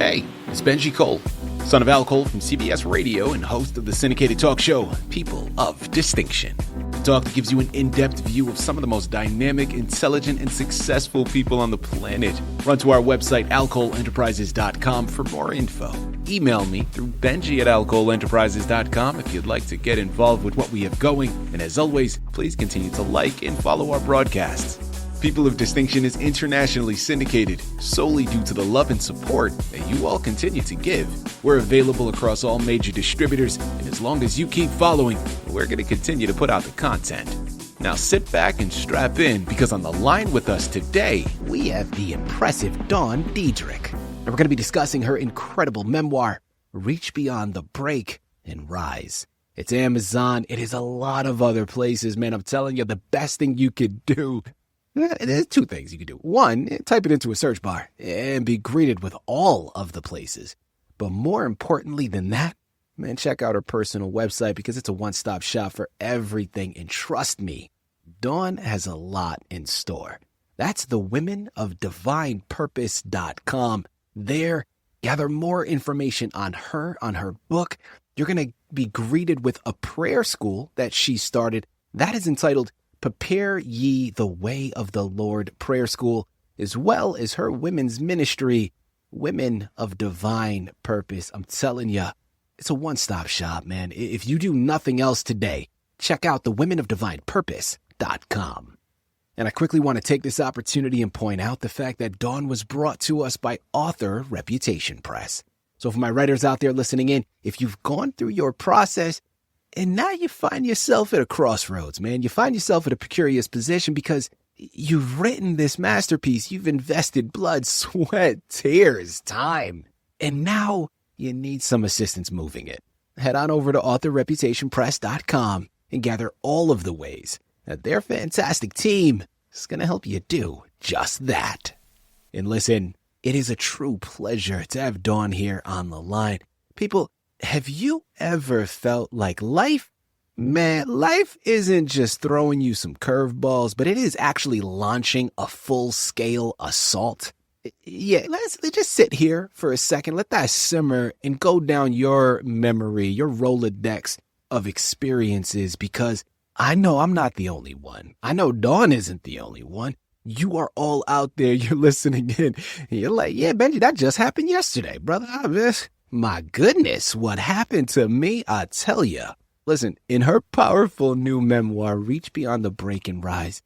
Hey, it's Benji Cole, son of Al Cole from CBS Radio and host of the syndicated talk show, People of Distinction. The talk that gives you an in-depth view of some of the most dynamic, intelligent, and successful people on the planet. Run to our website, alcoleenterprises.com for more info. Email me through benji@alcoleenterprises.com if you'd like to get involved with what we have going. And as always, please continue to like and follow our broadcasts. People of Distinction is internationally syndicated solely due to the love and support that you all continue to give. We're available across all major distributors, and as long as you keep following, we're going to continue to put out the content. Now sit back and strap in, because on the line with us today, we have the impressive Dawn Dedrick. And we're going to be discussing her incredible memoir, Reach Beyond the Break and Rise. It's Amazon. It is a lot of other places, man. I'm telling you, the best thing you could do. There's two things you can do. One, type it into a search bar and be greeted with all of the places. But more importantly than that, man, check out her personal website, because it's a one-stop shop for everything. And trust me, Dawn has a lot in store. That's the womenofdivinepurpose.com. There, gather more information on her book. You're going to be greeted with a prayer school that she started. That is entitled Prepare Ye the Way of the Lord Prayer School, as well as her women's ministry, Women of Divine Purpose. I'm telling you, it's a one-stop shop, man. If you do nothing else today, check out the womenofdivinepurpose.com. And I quickly want to take this opportunity and point out the fact that Dawn was brought to us by Author Reputation Press. So for my writers out there listening in, if you've gone through your process, and now you find yourself at a crossroads, man. You find yourself at a precarious position because you've written this masterpiece. You've invested blood, sweat, tears, time. And now you need some assistance moving it. Head on over to authorreputationpress.com and gather all of the ways that their fantastic team is going to help you do just that. And listen, it is a true pleasure to have Dawn here on the line. People, have you ever felt like life isn't just throwing you some curveballs, but it is actually launching a full-scale assault? Yeah, let's just sit here for a second. Let that simmer and go down your memory, your Rolodex of experiences, because I know I'm not the only one. I know Dawn isn't the only one. You are all out there. You're listening in. You're like, yeah, Benji, that just happened yesterday, brother. My goodness, what happened to me? I tell you. Listen, in her powerful new memoir, Reach Beyond the Break and Rise,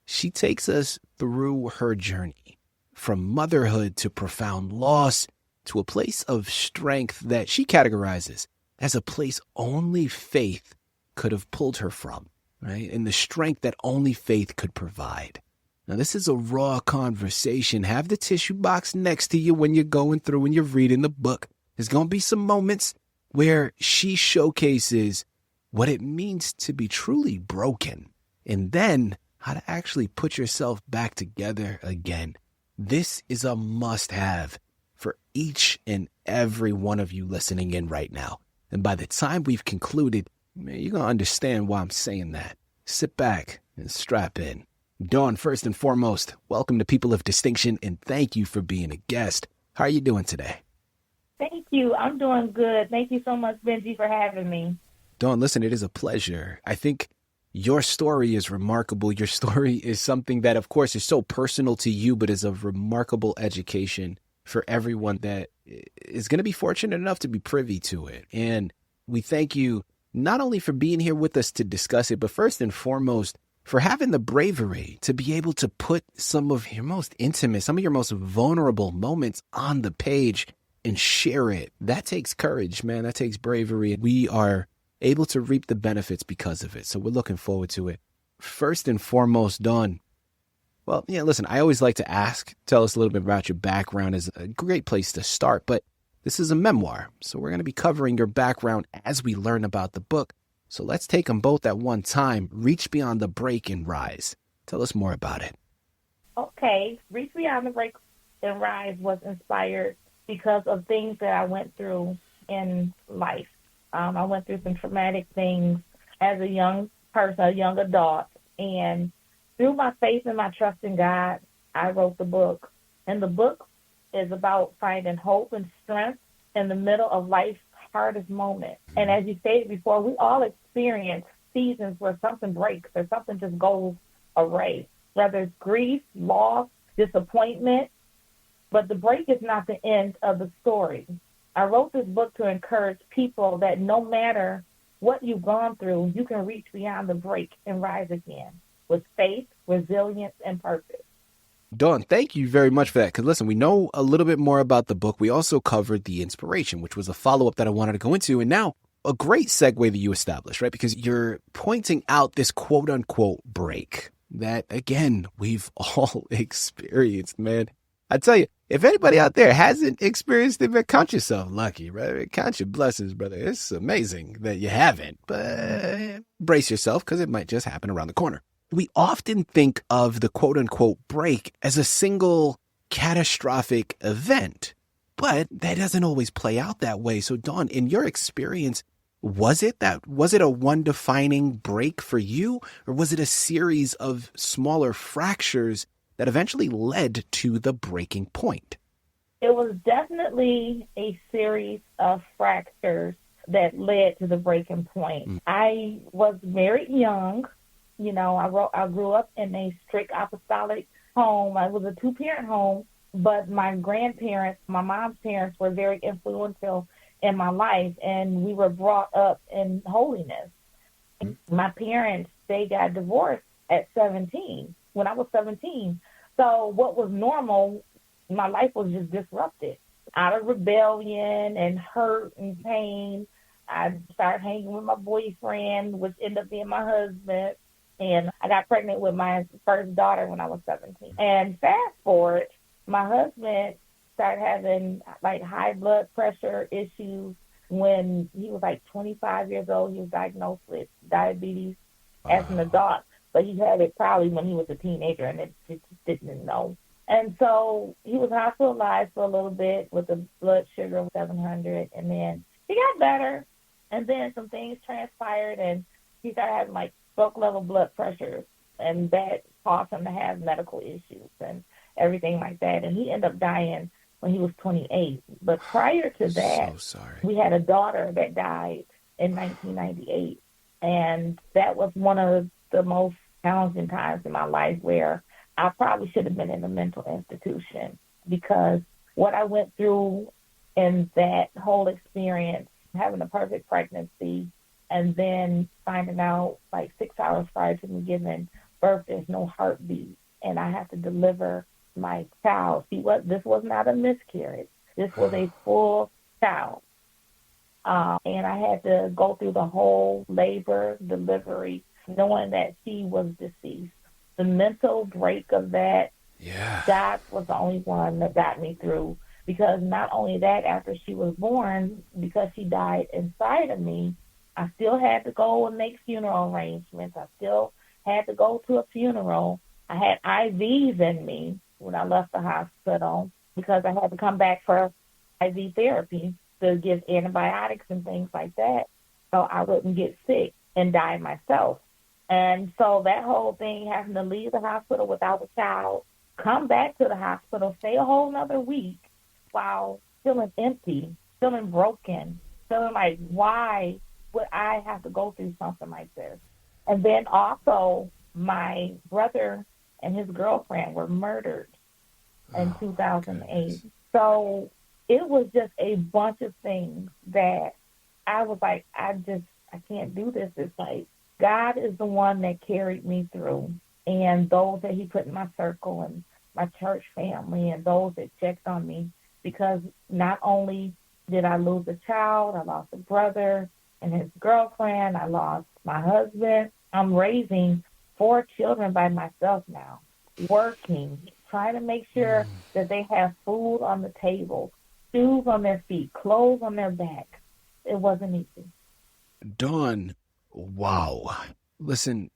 she takes us through her journey from motherhood to profound loss to a place of strength that she categorizes as a place only faith could have pulled her from, right? And the strength that only faith could provide. Now, this is a raw conversation. Have the tissue box next to you when you're going through and you're reading the book. There's going to be some moments where she showcases what it means to be truly broken, and then how to actually put yourself back together again. This is a must-have for each and every one of you listening in right now. And by the time we've concluded, man, you're going to understand why I'm saying that. Sit back and strap in. Dawn, first and foremost, welcome to People of Distinction, and thank you for being a guest. How are you doing today? Thank you. I'm doing good. Thank you so much, Benji, for having me. Dawn, listen, it is a pleasure. I think your story is remarkable. Your story is something that, of course, is so personal to you, but is a remarkable education for everyone that is going to be fortunate enough to be privy to it. And we thank you not only for being here with us to discuss it, but first and foremost, for having the bravery to be able to put some of your most intimate, some of your most vulnerable moments on the page and share it. That takes courage, man. That takes bravery. We are able to reap the benefits because of it. So we're looking forward to it. First and foremost, Dawn, well, yeah, listen, I always like to ask, tell us a little bit about your background is a great place to start, but this is a memoir. So we're going to be covering your background as we learn about the book. So let's take them both at one time. Reach Beyond the Break and Rise. Tell us more about it. Okay. Reach Beyond the Break and Rise was inspired because of things that I went through in life. I went through some traumatic things as a young person, a young adult, and through my faith and my trust in God, I wrote the book. And the book is about finding hope and strength in the middle of life's hardest moment. And as you stated before, we all experience seasons where something breaks or something just goes awry, whether it's grief, loss, disappointment. But the break is not the end of the story. I wrote this book to encourage people that no matter what you've gone through, you can reach beyond the break and rise again with faith, resilience, and purpose. Dawn, thank you very much for that. Because listen, we know a little bit more about the book. We also covered the inspiration, which was a follow-up that I wanted to go into. And now a great segue that you established, right? Because you're pointing out this quote unquote break that, again, we've all experienced, man. I tell you, if anybody out there hasn't experienced it, man, count yourself lucky, right? Count your blessings, brother. It's amazing that you haven't, but brace yourself because it might just happen around the corner. We often think of the quote unquote break as a single catastrophic event, but that doesn't always play out that way. So Dawn, in your experience, was it a one defining break for you, or was it a series of smaller fractures that eventually led to the breaking point? It was definitely a series of fractures that led to the breaking point. I was married young. You know, I grew up in a strict apostolic home. I was a two-parent home, but my grandparents, my mom's parents, were very influential in my life, and we were brought up in holiness. My parents, they got divorced at 17, when I was 17. So what was normal, my life was just disrupted. Out of rebellion and hurt and pain, I started hanging with my boyfriend, which ended up being my husband. And I got pregnant with my first daughter when I was 17. And fast forward, my husband started having like high blood pressure issues when he was like 25 years old. He was diagnosed with diabetes as an adult, but he had it probably when he was a teenager and it just didn't know. And so he was hospitalized for a little bit with a blood sugar of 700, and then he got better. And then some things transpired, and he started having like stroke level blood pressure, and that caused him to have medical issues and everything like that. And he ended up dying when he was 28. But prior to that, we had a daughter that died in 1998. And that was one of the most challenging times in my life where I probably should have been in a mental institution, because what I went through in that whole experience, having a perfect pregnancy, and then finding out like 6 hours prior to me giving birth, there's no heartbeat, and I have to deliver my child. See, this was not a miscarriage. This was a full child. And I had to go through the whole labor, delivery, knowing that she was deceased. The mental break of that, God was the only one that got me through. Because not only that, after she was born, because she died inside of me, I still had to go and make funeral arrangements. I still had to go to a funeral. I had IVs in me when I left the hospital because I had to come back for IV therapy to give antibiotics and things like that so I wouldn't get sick and die myself. And so that whole thing, having to leave the hospital without a child, come back to the hospital, stay a whole another week while feeling empty, feeling broken, feeling like, why would I have to go through something like this? And then also my brother and his girlfriend were murdered in 2008. Goodness. So it was just a bunch of things that I was like, I can't do this. It's like God is the one that carried me through, and those that he put in my circle and my church family and those that checked on me, because not only did I lose a child, I lost a brother and his girlfriend, I lost my husband. I'm raising 4 children by myself now, working, trying to make sure that they have food on the table, shoes on their feet, clothes on their back. It wasn't easy. Dawn, wow. Listen,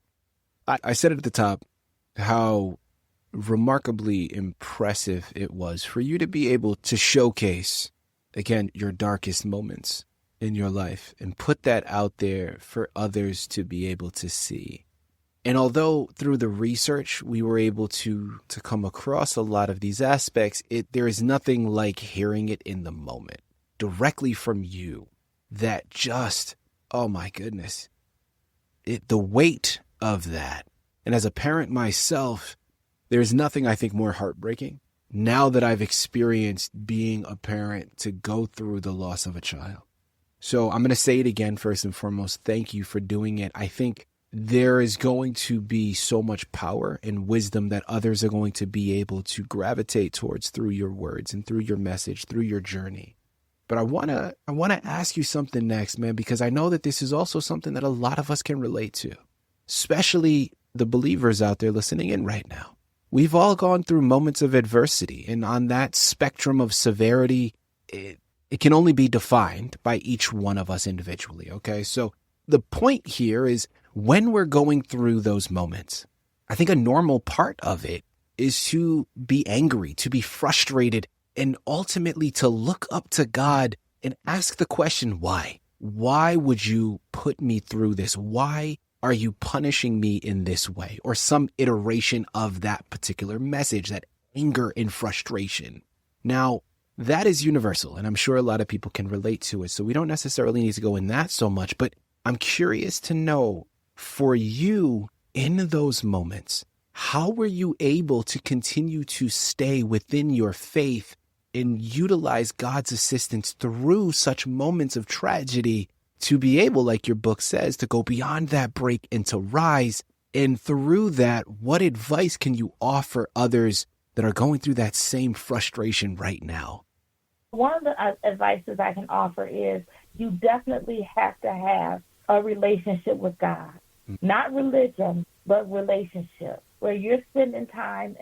I said it at the top, how remarkably impressive it was for you to be able to showcase, again, your darkest moments in your life and put that out there for others to be able to see. And although through the research we were able to come across a lot of these aspects, there is nothing like hearing it in the moment, directly from you, that just, oh my goodness, the weight of that. And as a parent myself, there's nothing I think more heartbreaking now that I've experienced being a parent to go through the loss of a child. So I'm going to say it again, first and foremost, thank you for doing it. I think there is going to be so much power and wisdom that others are going to be able to gravitate towards through your words and through your message, through your journey. But I want to ask you something next, man, because I know that this is also something that a lot of us can relate to, especially the believers out there listening in right now. We've all gone through moments of adversity, and on that spectrum of severity, it can only be defined by each one of us individually, okay? So the point here is when we're going through those moments, I think a normal part of it is to be angry, to be frustrated, and ultimately to look up to God and ask the question, why? Why would you put me through this? Why are you punishing me in this way? Or some iteration of that particular message, that anger and frustration. Now, that is universal, and I'm sure a lot of people can relate to it, so we don't necessarily need to go in that so much, but I'm curious to know, for you in those moments, how were you able to continue to stay within your faith and utilize God's assistance through such moments of tragedy to be able, like your book says, to go beyond that break and to rise? And through that, what advice can you offer others that are going through that same frustration right now? One of the advices I can offer is you definitely have to have a relationship with God. Not religion, but relationship, where you're spending time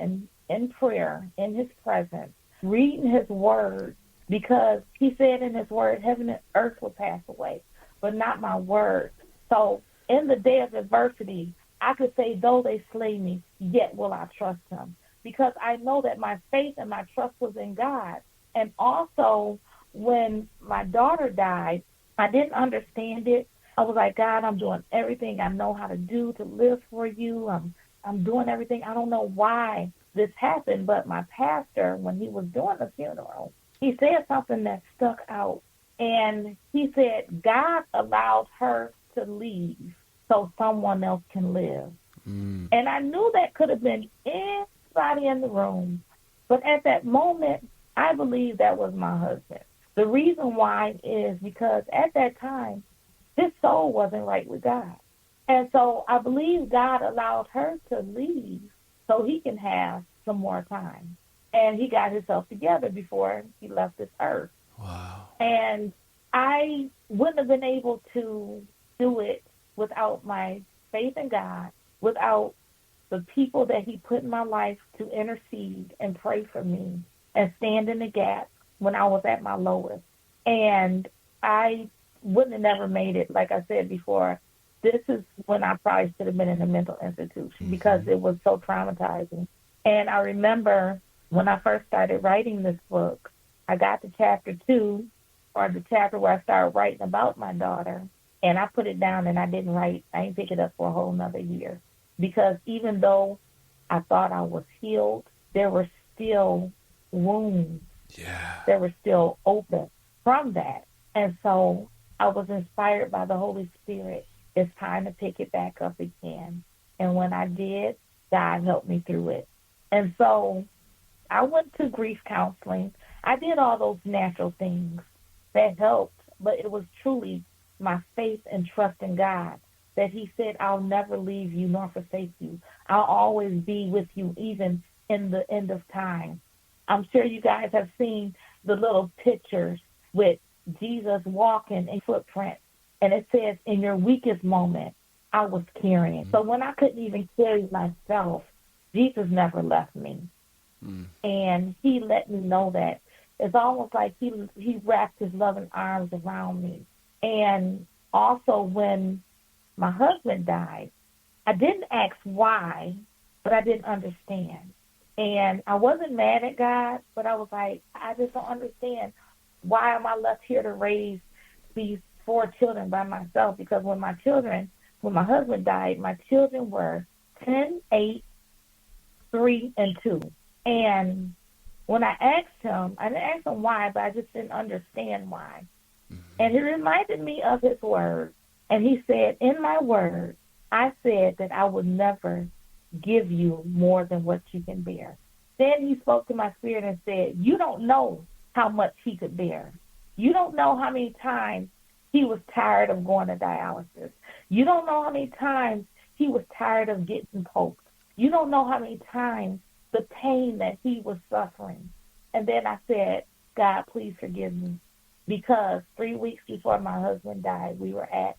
in prayer, in his presence, reading his word, because he said in his word, heaven and earth will pass away, but not my word. So in the day of adversity, I could say, though they slay me, yet will I trust him, because I know that my faith and my trust was in God. And also, when my daughter died, I didn't understand it. I was like, God, I'm doing everything I know how to do to live for you. I'm doing everything. I don't know why this happened, but my pastor, when he was doing the funeral, he said something that stuck out. And he said, God allowed her to leave so someone else can live. And I knew that could have been anybody in the room. But at that moment, I believe that was my husband. The reason why is because at that time, his soul wasn't right with God. And so I believe God allowed her to leave so he can have some more time. And he got himself together before he left this earth. Wow. And I wouldn't have been able to do it without my faith in God, without the people that he put in my life to intercede and pray for me and stand in the gap when I was at my lowest. And I wouldn't have never made it. Like I said before, this is when I probably should have been in a mental institution because it was so traumatizing. And I remember when I first started writing this book, I got to chapter 2, or the chapter where I started writing about my daughter, and I put it down and I didn't pick it up for a whole nother year. Because even though I thought I was healed, there were still wounds. Yeah. They were still open from that. And so I was inspired by the Holy Spirit. It's time to pick it back up again. And when I did, God helped me through it. And so I went to grief counseling. I did all those natural things that helped, but it was truly my faith and trust in God that he said, I'll never leave you nor forsake you. I'll always be with you even in the end of time. I'm sure you guys have seen the little pictures with Jesus walking in footprints. And it says, in your weakest moment, I was carrying. So when I couldn't even carry myself, Jesus never left me. And he let me know that. It's almost like he wrapped his loving arms around me. And also when my husband died, I didn't ask why, but I didn't understand. And I wasn't mad at God, but I was like, I just don't understand. Why am I left here to raise these 4 children by myself? Because when my husband died, my children were 10, 8, 3, and 2. And when I asked him, I didn't ask him why, but I just didn't understand why. And he reminded me of his word. And he said, in my word, I said that I would never give you more than what you can bear. Then he spoke to my spirit and said, you don't know how much he could bear. You don't know how many times he was tired of going to dialysis. You don't know how many times he was tired of getting poked. You don't know how many times the pain that he was suffering. And then I said, God, please forgive me. Because 3 weeks before my husband died, we were at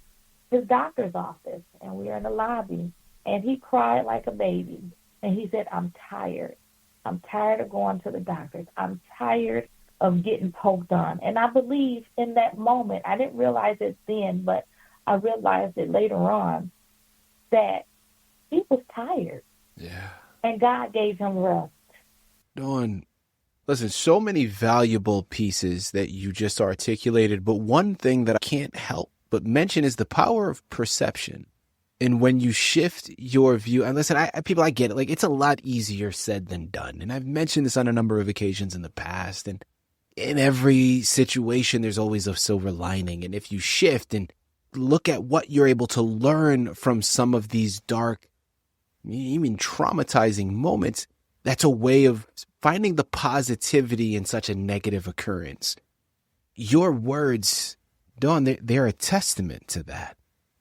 his doctor's office, and we were in the lobby, and he cried like a baby. And he said, I'm tired. I'm tired of going to the doctors. I'm tired of getting poked on. And I believe in that moment, I didn't realize it then, but I realized it later on, that he was tired. Yeah. And God gave him rest. Dawn, listen, so many valuable pieces that you just articulated, but one thing that I can't help but mention is the power of perception. And when you shift your view, and listen, I get it. Like, it's a lot easier said than done. And I've mentioned this on a number of occasions in the past. And in every situation, there's always a silver lining. And if you shift and look at what you're able to learn from some of these dark, even traumatizing moments, that's a way of finding the positivity in such a negative occurrence. Your words, Dawn, they're a testament to that.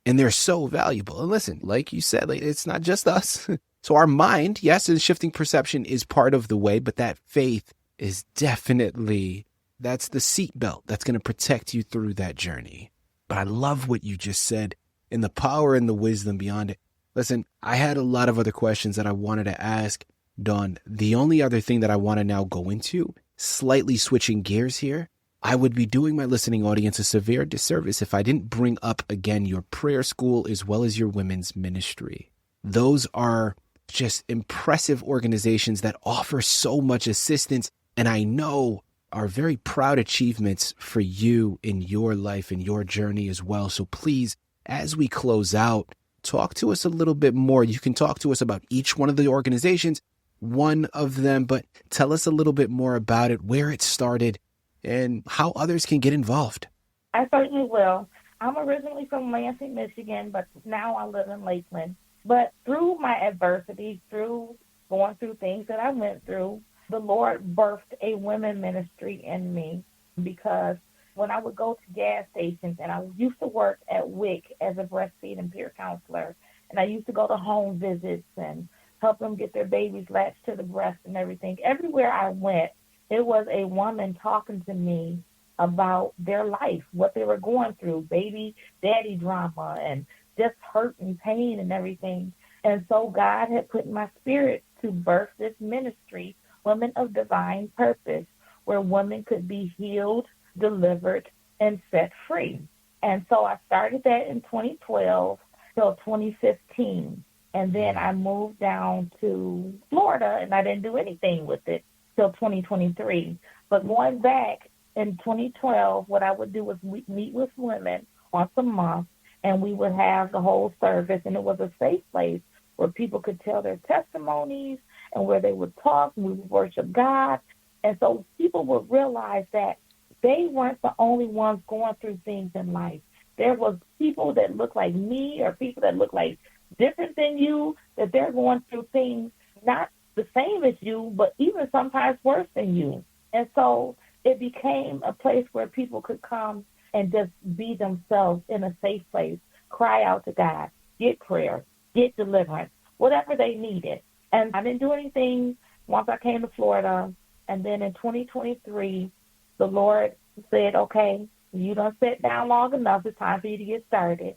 And they're so valuable. And listen, like you said, like, it's not just us. So our mind, yes, and shifting perception is part of the way, but that faith is definitely, that's the seatbelt that's going to protect you through that journey. But I love what you just said and the power and the wisdom beyond it. Listen, I had a lot of other questions that I wanted to ask, Dawn. The only other thing that I want to now go into, slightly switching gears here, I would be doing my listening audience a severe disservice if I didn't bring up again your prayer school as well as your women's ministry. Those are just impressive organizations that offer so much assistance, and I know are very proud achievements for you in your life and your journey as well. So please, as we close out, talk to us a little bit more. You can talk to us about each one of the organizations, one of them, but tell us a little bit more about it, where it started, and how others can get involved. I certainly will. I'm originally from Lansing, Michigan, but now I live in Lakeland. But through my adversity, through going through things that I went through, the Lord birthed a women ministry in me, because when I would go to gas stations, and I used to work at WIC as a breastfeeding peer counselor, and I used to go to home visits and help them get their babies latched to the breast and everything. Everywhere I went, it was a woman talking to me about their life, what they were going through, baby daddy drama, and just hurt and pain and everything. And so God had put in my spirit to birth this ministry, Women of Divine Purpose, where women could be healed, delivered, and set free. And so I started that in 2012 till 2015. And then I moved down to Florida, and I didn't do anything with it till 2023. But going back in 2012, what I would do was meet with women once a month, and we would have the whole service, and it was a safe place where people could tell their testimonies and where they would talk, and we would worship God. And so people would realize that they weren't the only ones going through things in life. There was people that look like me, or people that look like different than you, that they're going through things not the same as you, but even sometimes worse than you. And so it became a place where people could come and just be themselves in a safe place, cry out to God, get prayer, get deliverance, whatever they needed. And I didn't do anything once I came to Florida. And then in 2023, the Lord said, okay, you done sat down long enough. It's time for you to get started.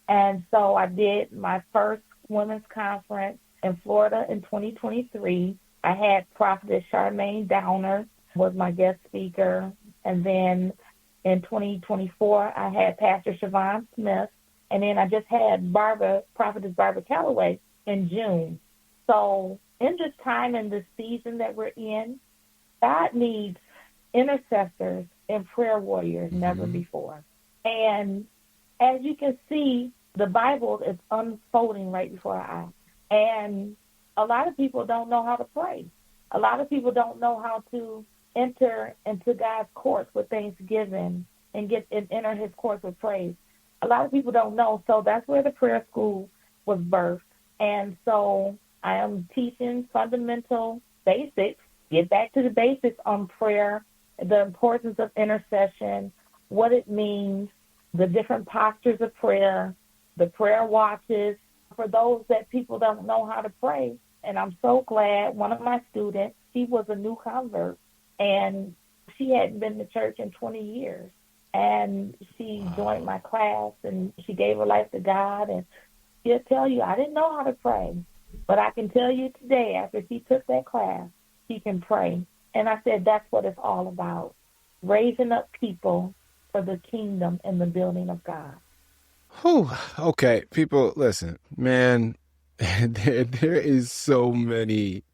And so I did my first women's conference in Florida in 2023. I had Prophetess Charmaine Downer was my guest speaker. And then in 2024, I had Pastor Siobhan Smith. And then I just had Prophetess Barbara Calloway in June. So in this time and this season that we're in, God needs intercessors and prayer warriors never before. And as you can see, the Bible is unfolding right before our eyes. And a lot of people don't know how to pray. A lot of people don't know how to enter into God's courts with thanksgiving and enter his courts with praise. A lot of people don't know. So that's where the prayer school was birthed. And so I am teaching fundamental basics, get back to the basics on prayer, the importance of intercession, what it means, the different postures of prayer, the prayer watches, for those that people don't know how to pray. And I'm so glad one of my students, she was a new convert, and she hadn't been to church in 20 years. And she joined my class, and she gave her life to God. And she'll tell you, I didn't know how to pray, but I can tell you today, after she took that class, she can pray. And I said, that's what it's all about, raising up people for the kingdom and the building of God. Whew. Okay, people, listen, man, there's so many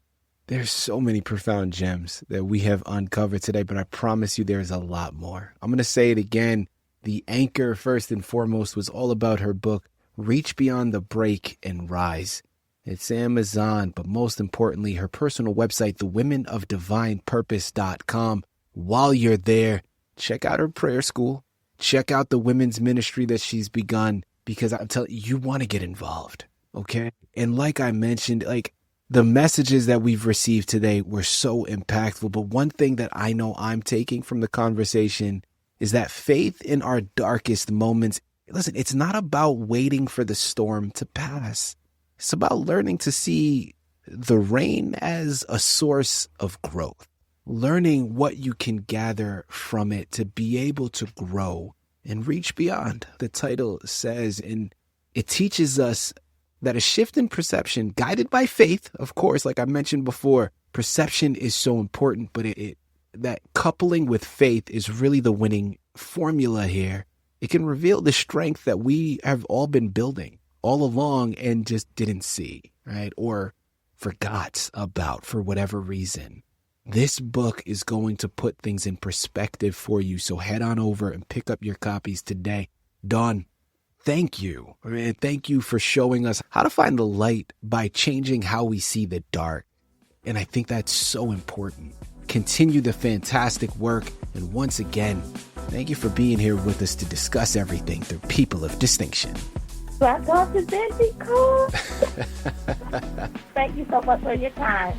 profound gems that we have uncovered today, but I promise you there's a lot more. I'm going to say it again. The anchor, first and foremost, was all about her book, Reach Beyond the Break and Rise. It's Amazon, but most importantly, her personal website, thewomenofdivinepurpose.com. While you're there, check out her prayer school. Check out the women's ministry that she's begun, because I'm telling you, you want to get involved, okay? And like I mentioned, like the messages that we've received today were so impactful. But one thing that I know I'm taking from the conversation is that faith in our darkest moments, listen, it's not about waiting for the storm to pass. It's about learning to see the rain as a source of growth, learning what you can gather from it to be able to grow and reach beyond, the title says. And it teaches us that a shift in perception, guided by faith, of course, like I mentioned before, perception is so important, but that coupling with faith is really the winning formula here. It can reveal the strength that we have all been building all along and just didn't see, right? Or forgot about for whatever reason. This book is going to put things in perspective for you. So head on over and pick up your copies today. Dawn, thank you. Thank you for showing us how to find the light by changing how we see the dark. And I think that's so important. Continue the fantastic work. And once again, thank you for being here with us to discuss everything through people of distinction. So I talked to Benji, cool. Thank you so much for your time.